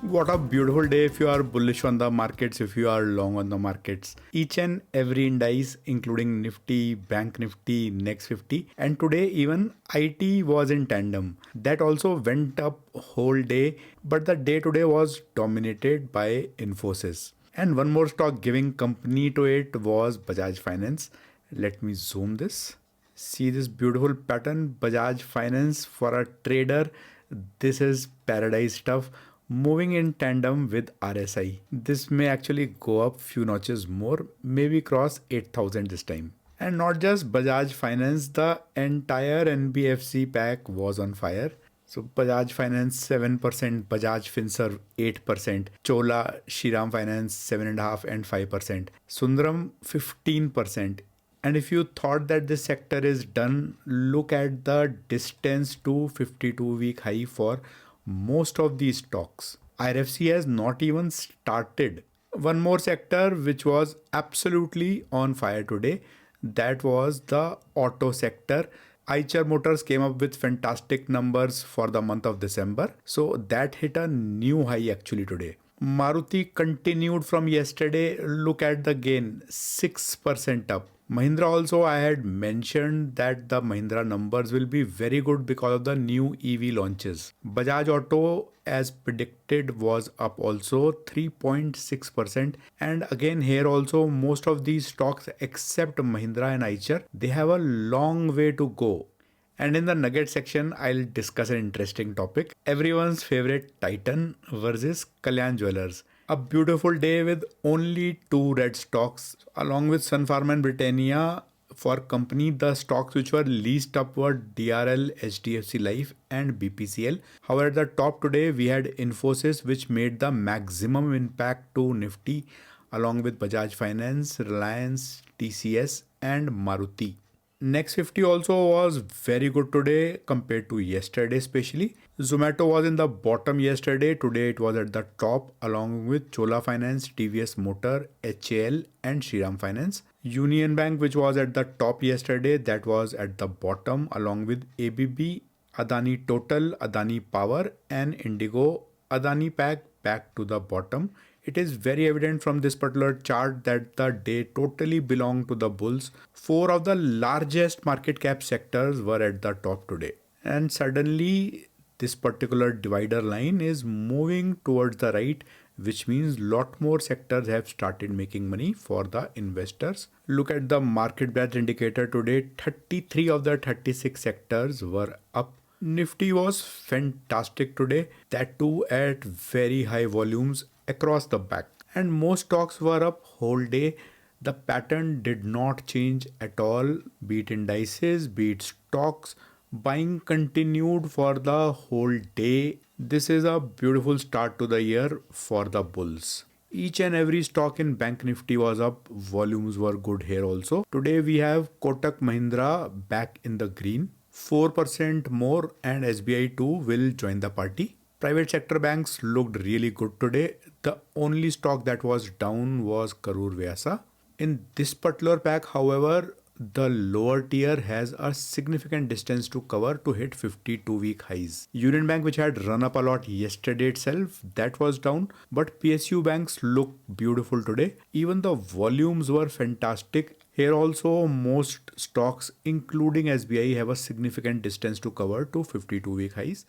What a beautiful day if you are bullish on the markets, if you are long on the markets. Each and every index, including Nifty, Bank Nifty, Next 50, and today even IT was in tandem. That also went up whole day, but the day today was dominated by Infosys. And one more stock giving company to it was Bajaj Finance. Let me zoom this. See this beautiful pattern, Bajaj Finance for a trader. This is paradise stuff moving in tandem with RSI. This may actually go up few notches more, maybe cross 8,000 this time. And not just Bajaj Finance, the entire NBFC pack was on fire. So Bajaj Finance 7%, Bajaj Finserv 8%, Chola Shriram Finance 7.5% and 5%, Sundaram 15%. And if you thought that this sector is done, look at the distance to 52-week high for most of these stocks. IRFC has not even started. One more sector which was absolutely on fire today, that was the auto sector. Eicher Motors came up with fantastic numbers for the month of December. So that hit a new high actually today. Maruti continued from yesterday. Look at the gain, 6% up. Mahindra also, I had mentioned that the Mahindra numbers will be very good because of the new EV launches. Bajaj Auto, as predicted, was up also 3.6%. And again here also most of these stocks except Mahindra and Eicher, they have a long way to go. And in the Nugget section, I'll discuss an interesting topic. Everyone's favorite Titan versus Kalyan Jewelers. A beautiful day with only two red stocks along with Sun Pharma and Britannia. For company, the stocks which were least up were DRL, HDFC Life and BPCL. However, at the top today, we had Infosys which made the maximum impact to Nifty along with Bajaj Finance, Reliance, TCS and Maruti. Next 50 also was very good today compared to yesterday especially. Zomato was in the bottom yesterday. Today it was at the top along with Chola Finance, TVS Motor, HAL and Shriram Finance. Union Bank which was at the top yesterday, that was at the bottom along with ABB, Adani Total, Adani Power and Indigo. Adani pack back to the bottom. It is very evident from this particular chart that the day totally belonged to the bulls. Four of the largest market cap sectors were at the top today. And suddenly this particular divider line is moving towards the right, which means lot more sectors have started making money for the investors. Look at the market breadth indicator today. 33 of the 36 sectors were up. Nifty was fantastic today, that too at very high volumes across the back. And most stocks were up whole day. The pattern did not change at all, be it indices, be it stocks. Buying continued for the whole day. This is a beautiful start to the year for the bulls. Each and every stock in Bank Nifty was up. Volumes were good here also. Today we have Kotak Mahindra back in the green. 4% more and SBI too will join the party. Private sector banks looked really good today. The only stock that was down was Karur Vyasa. In this particular pack, however, the lower tier has a significant distance to cover to hit 52-week highs. Union Bank, which had run up a lot yesterday itself, that was down, but PSU banks look beautiful today. Even the volumes were fantastic. Here also most stocks including SBI have a significant distance to cover to 52-week highs.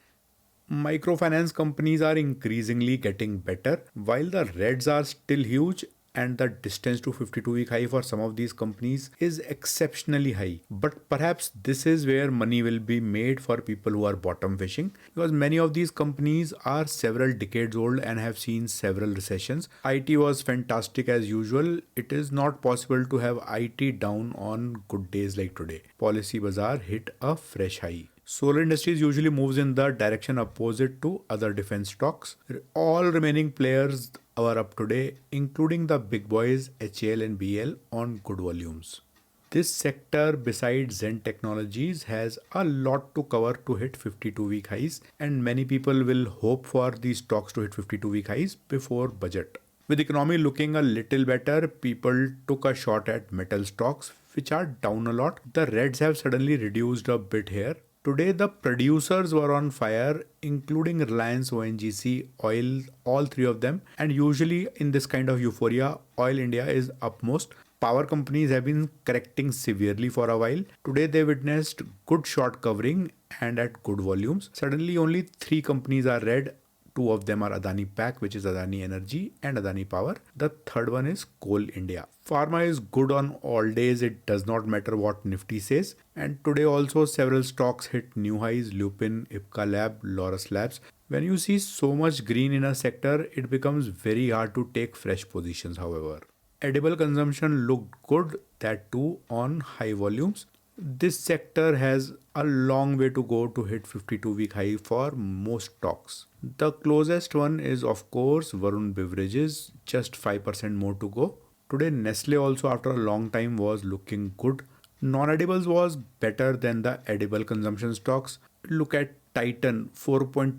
Microfinance companies are increasingly getting better while the reds are still huge and the distance to 52-week high for some of these companies is exceptionally high. But perhaps this is where money will be made for people who are bottom fishing, because many of these companies are several decades old and have seen several recessions. IT was fantastic as usual. It is not possible to have IT down on good days like today. Policy Bazaar hit a fresh high. Solar Industries usually moves in the direction opposite to other defense stocks. All remaining players are up today, including the big boys HAL and BL on good volumes. This sector besides Zen Technologies has a lot to cover to hit 52-week highs, and many people will hope for these stocks to hit 52-week highs before budget. With economy looking a little better, people took a shot at metal stocks which are down a lot. The reds have suddenly reduced a bit here. Today, the producers were on fire, including Reliance, ONGC, oil, all three of them. And usually, in this kind of euphoria, Oil India is upmost. Power companies have been correcting severely for a while. Today, they witnessed good short covering and at good volumes. Suddenly, only three companies are red. Two of them are Adani Pack, which is Adani Energy, and Adani Power. The third one is Coal India. Pharma is good on all days. It does not matter what Nifty says. And today also several stocks hit new highs. Lupin, Ipca Lab, Laurus Labs. When you see so much green in a sector, it becomes very hard to take fresh positions, however. Edible consumption looked good, that too on high volumes. This sector has a long way to go to hit 52-week high for most stocks. The closest one is of course Varun Beverages, just 5% more to go. Today Nestle also after a long time was looking good. Non-edibles was better than the edible consumption stocks. Look at Titan 4.2%,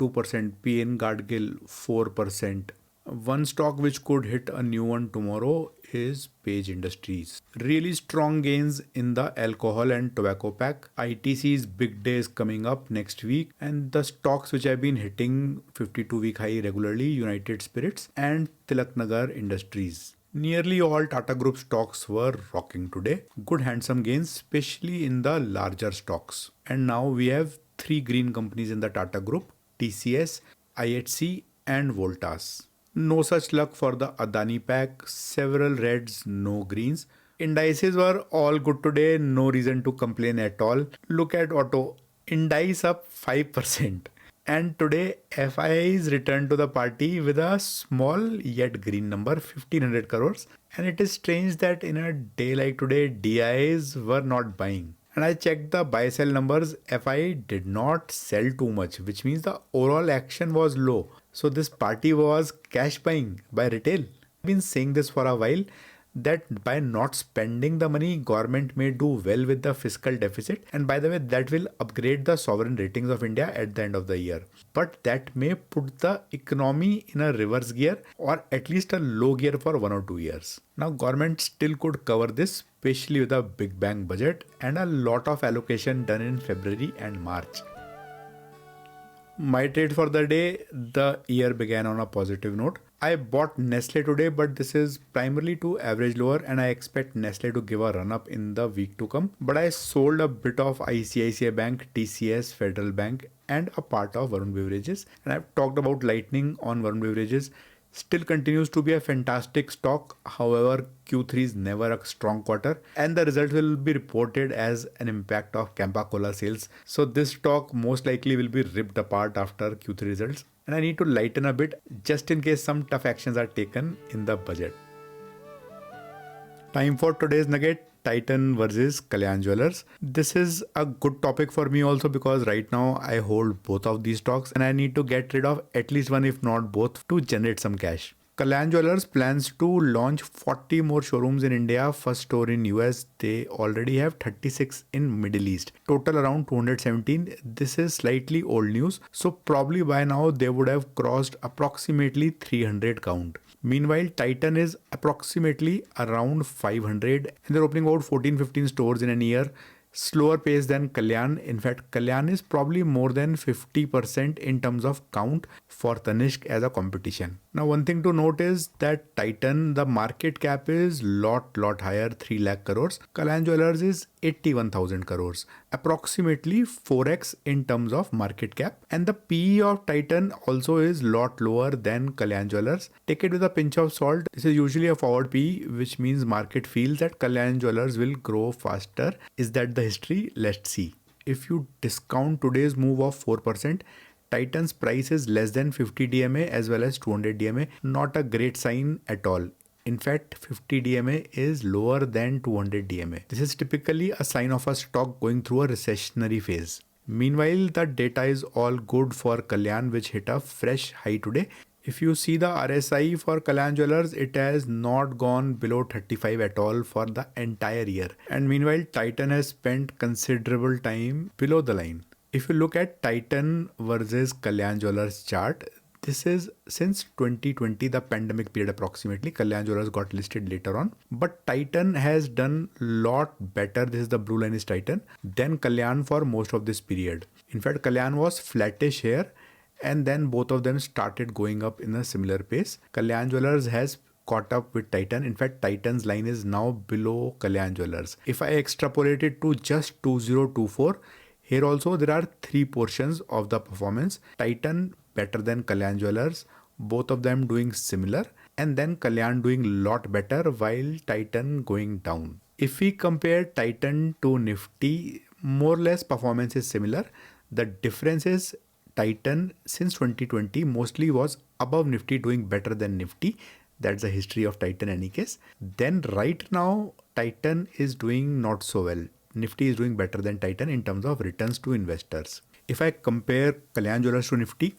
PN Gadgil 4%. One stock which could hit a new one tomorrow is Page Industries. Really strong gains in the alcohol and tobacco pack. ITC's big day is coming up next week, and the stocks which have been hitting 52-week high regularly, United Spirits and Tilaknagar Industries. Nearly all Tata Group stocks were rocking today. Good handsome gains, especially in the larger stocks. And now we have three green companies in the Tata Group: TCS, IHC and Voltas. No such luck for the Adani pack, several reds, no greens. Indices were all good today, no reason to complain at all. Look at auto, indices up 5%. And today FIIs returned to the party with a small yet green number, 1500 crores. And it is strange that in a day like today, DIs were not buying. And I checked the buy sell numbers, FI did not sell too much, which means the overall action was low. So this party was cash buying by retail. I've been saying this for a while that by not spending the money, government may do well with the fiscal deficit. And by the way, that will upgrade the sovereign ratings of India at the end of the year. But that may put the economy in a reverse gear or at least a low gear for 1 or 2 years. Now government still could cover this, especially with a big bang budget and a lot of allocation done in February and March. My trade for the day, the year began on a positive note. I bought Nestle today, but this is primarily to average lower and I expect Nestle to give a run up in the week to come. But I sold a bit of ICICI Bank, TCS, Federal Bank and a part of Varun Beverages. And I've talked about lightning on Varun Beverages. Still continues to be a fantastic stock. However, Q3 is never a strong quarter and the result will be reported as an impact of Campa Cola sales. So this stock most likely will be ripped apart after Q3 results. And I need to lighten a bit just in case some tough actions are taken in the budget. Time for today's nugget. Titan versus Kalyan Jewelers. This is a good topic for me also because right now I hold both of these stocks and I need to get rid of at least one if not both to generate some cash. Kalyan Jewelers plans to launch 40 more showrooms in India, first store in US. They already have 36 in Middle East. Total around 217. This is slightly old news. So probably by now they would have crossed approximately 300 count. Meanwhile, Titan is approximately around 500 and they're opening about 14-15 stores in a year. Slower pace than Kalyan. In fact, Kalyan is probably more than 50% in terms of count for Tanishq as a competition. Now, one thing to note is that Titan, the market cap is lot higher, 3 lakh crores. Kalyan Jewelers is 81,000 crores, approximately 4x in terms of market cap. And the PE of Titan also is lot lower than Kalyan Jewelers. Take it with a pinch of salt. This is usually a forward PE, which means market feels that Kalyan Jewelers will grow faster. Is that the history? Let's see. If you discount today's move of 4%, Titan's price is less than 50 DMA as well as 200 DMA. Not a great sign at all. In fact, 50 DMA is lower than 200 DMA. This is typically a sign of a stock going through a recessionary phase. Meanwhile, the data is all good for Kalyan, which hit a fresh high today. If you see the RSI for Kalyan Jewelers, it has not gone below 35 at all for the entire year. And meanwhile, Titan has spent considerable time below the line. If you look at Titan versus Kalyan Jewelers chart, this is since 2020, the pandemic period approximately. Kalyan Jewelers got listed later on. But Titan has done lot better. This is the blue line is Titan. Than Kalyan for most of this period. In fact, Kalyan was flattish here, and then both of them started going up in a similar pace. Kalyan Jewellers has caught up with Titan. In fact, Titan's line is now below Kalyan Jewellers. If I extrapolate it to just 2024, here also there are three portions of the performance. Titan better than Kalyan Jewellers, both of them doing similar, and then Kalyan doing lot better while Titan going down. If we compare Titan to Nifty, more or less performance is similar. The difference is Titan since 2020 mostly was above Nifty, doing better than Nifty. That's the history of Titan in any case. Then right now Titan is doing not so well. Nifty is doing better than Titan in terms of returns to investors. If I compare Kalyan Jewellers to Nifty,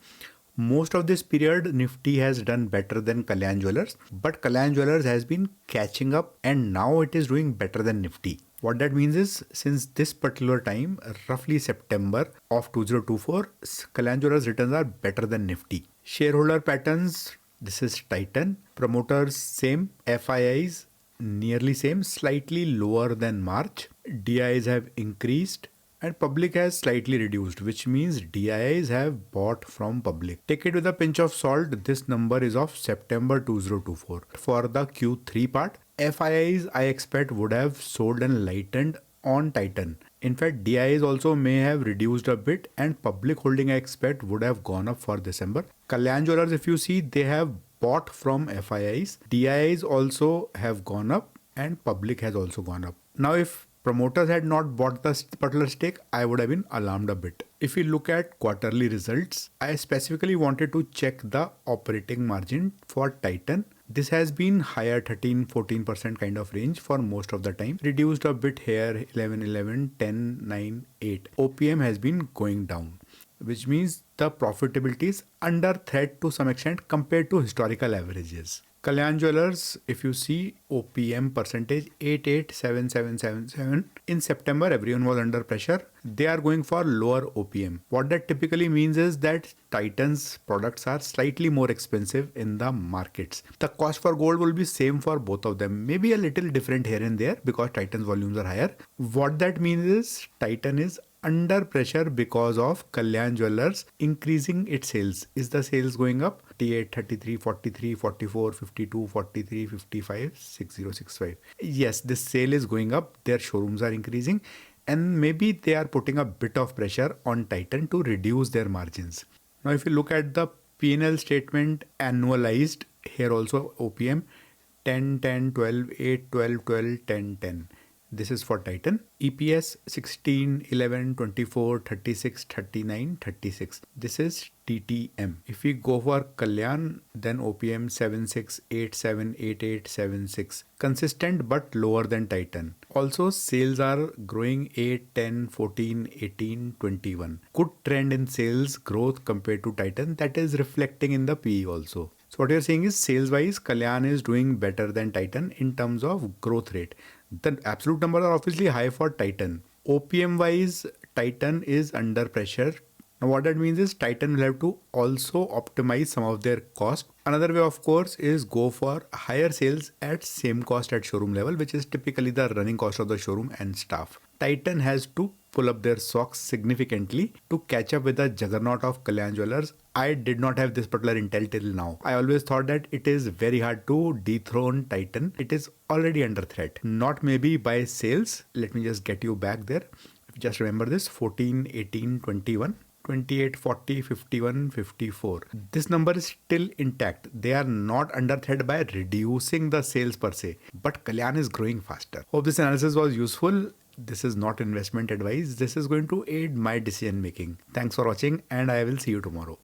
most of this period Nifty has done better than Kalyan Jewellers, but Kalyan Jewellers has been catching up and now it is doing better than Nifty. What that means is, since this particular time, roughly September of 2024, Kalyan Jewellers returns are better than Nifty. Shareholder patterns, this is Titan. Promoters same, FIIs nearly same, slightly lower than March. DIs have increased and public has slightly reduced, which means DIs have bought from public. Take it with a pinch of salt. This number is of September 2024. For the Q3 part, FIIs I expect would have sold and lightened on Titan. In fact, DIs also may have reduced a bit and public holding I expect would have gone up for December. Kalyan Jewellers, if you see, they have bought from FIIs. DIs also have gone up and public has also gone up. Now, if promoters had not bought the particular stake, I would have been alarmed a bit. If we look at quarterly results, I specifically wanted to check the operating margin for Titan. This has been higher, 13-14% kind of range for most of the time. Reduced a bit here, 11, 10, 9, 8. OPM has been going down, which means the profitability is under threat to some extent compared to historical averages. Kalyan Jewellers, if you see OPM percentage 887777. In September, everyone was under pressure. They are going for lower OPM. What that typically means is that Titan's products are slightly more expensive in the markets. The cost for gold will be same for both of them. Maybe a little different here and there because Titan's volumes are higher. What that means is Titan is under pressure because of Kalyan Jewellers increasing its sales. Is the sales going up? 38, 33, 43, 44, 52, 43, 55, 6065. Yes, this sale is going up. Their showrooms are increasing and maybe they are putting a bit of pressure on Titan to reduce their margins. Now, if you look at the P&L statement annualized, here also OPM 10, 10, 12, 8, 12, 12, 10, 10. This is for Titan. EPS 16, 11, 24, 36, 39, 36. This is TTM. If we go for Kalyan, then OPM 76, 87, 88, 76. Consistent but lower than Titan. Also, sales are growing 8, 10, 14, 18, 21. Good trend in sales growth compared to Titan. That is reflecting in the PE also. So what you're saying is sales wise, Kalyan is doing better than Titan in terms of growth rate. The absolute numbers are obviously high for Titan. OPM wise, Titan is under pressure. Now what that means is Titan will have to also optimize some of their cost. Another way, of course, is go for higher sales at same cost at showroom level, which is typically the running cost of the showroom and staff. Titan has to pull up their socks significantly to catch up with the juggernaut of Kalyan Jewellers. I did not have this particular intel till now. I always thought that it is very hard to dethrone Titan. It is already under threat. Not maybe by sales. Let me just get you back there. Just remember this: 14, 18, 21. 28, 40, 51, 54. This number is still intact. They are not under threat by reducing the sales per se, but Kalyan is growing faster. Hope this analysis was useful. This is not investment advice. This is going to aid my decision making. Thanks for watching and I will see you tomorrow.